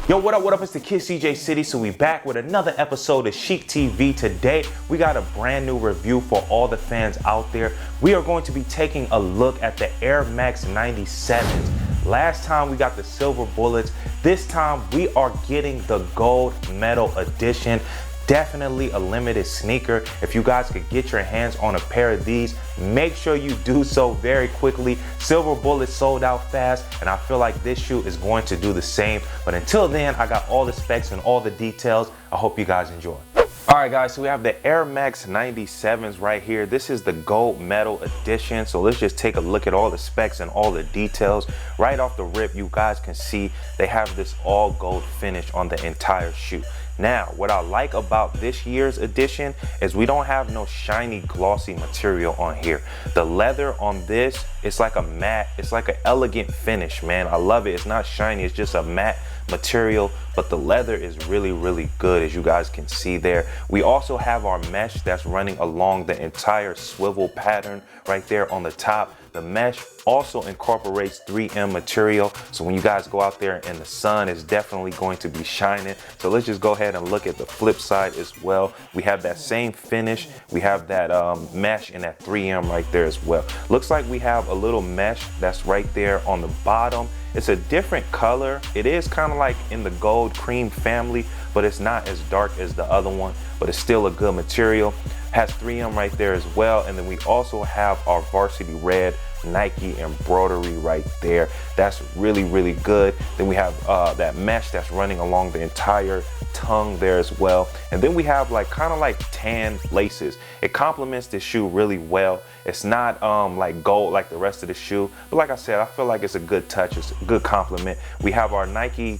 Yo, what up, it's the kid CJ City. So we back with another episode of Chic TV. Today, we got a brand new review for all the fans out there. We are going to be taking a look at the Air Max 97s. Last time we got the silver bullets. This time we are getting the gold medal edition. Definitely a limited sneaker. If you guys could get your hands on a pair of these, make sure you do so very quickly. Silver bullets sold out fast, and I feel like this shoe is going to do the same. But until then, I got all the specs and all the details. I hope you guys enjoy. All right, guys, so we have the Air Max 97s right here. This is the gold medal edition. So let's just take a look at all the specs and all the details. Right off the rip, you guys can see they have this all gold finish on the entire shoe. Now, what I like about this year's edition is we don't have no shiny glossy material on here. The leather on this, it's like a matte, it's like an elegant finish, man. I love it. It's not shiny, it's just a matte material, but the leather is really good, as you guys can see there. We also have our mesh that's running along the entire swivel pattern right there on the top. The mesh also incorporates 3M material, so when you guys go out there in the sun, it's definitely going to be shining. So let's just go ahead and look at the flip side as well. We have that same finish. We have that mesh and that 3M right there as well. Looks like we have a little mesh that's right there on the bottom. It's a different color. It is kind of like in the gold cream family, but it's not as dark as the other one, but it's still a good material. Has 3M right there as well. And then we also have our varsity red Nike embroidery right there. That's really good. Then we have that mesh that's running along the entire tongue there as well. And then we have like kind of like tan laces. It complements the shoe really well. It's not like gold like the rest of the shoe, but like I said, I feel like it's a good touch. It's a good compliment. We have our Nike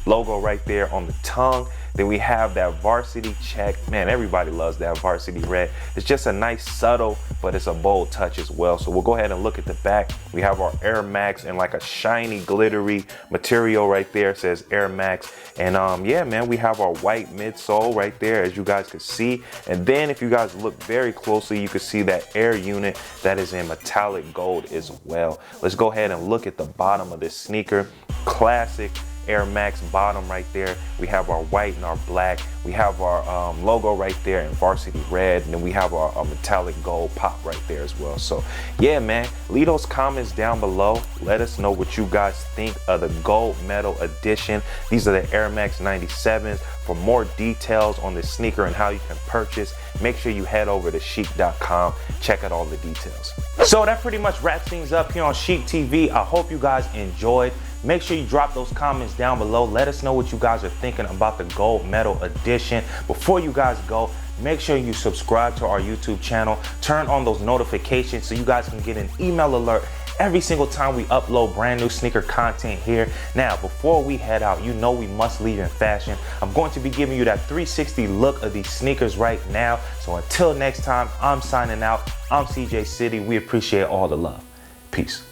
logo right there on the tongue. Then we have that varsity check. Man, everybody loves that varsity red. It's just a nice subtle, but it's a bold touch as well. So we'll go ahead and look at the back. We have our Air Max and like a shiny glittery material right there. It says Air Max. And yeah, man, we have our white midsole right there, as you guys can see. And then if you guys look very closely, you can see that air unit that is in metallic gold as well. Let's go ahead and look at the bottom of this sneaker. Classic Air Max bottom right there. We have our white and our black. We have our logo right there in varsity red, and then we have our metallic gold pop right there as well. So yeah, man, leave those comments down below. Let us know what you guys think of the gold medal edition. These are the Air Max 97s. For more details on this sneaker and how you can purchase, make sure you head over to chic.com. Check out all the details. So that pretty much wraps things up here on Chic TV. I hope you guys enjoyed. Make sure you drop those comments down below. Let us know what you guys are thinking about the gold medal edition. Before you guys go, make sure you subscribe to our YouTube channel. Turn on those notifications so you guys can get an email alert every single time we upload brand new sneaker content here. Now, before we head out, you know we must leave in fashion. I'm going to be giving you that 360 look of these sneakers right now. So until next time, I'm signing out. I'm CJ City. We appreciate all the love. Peace.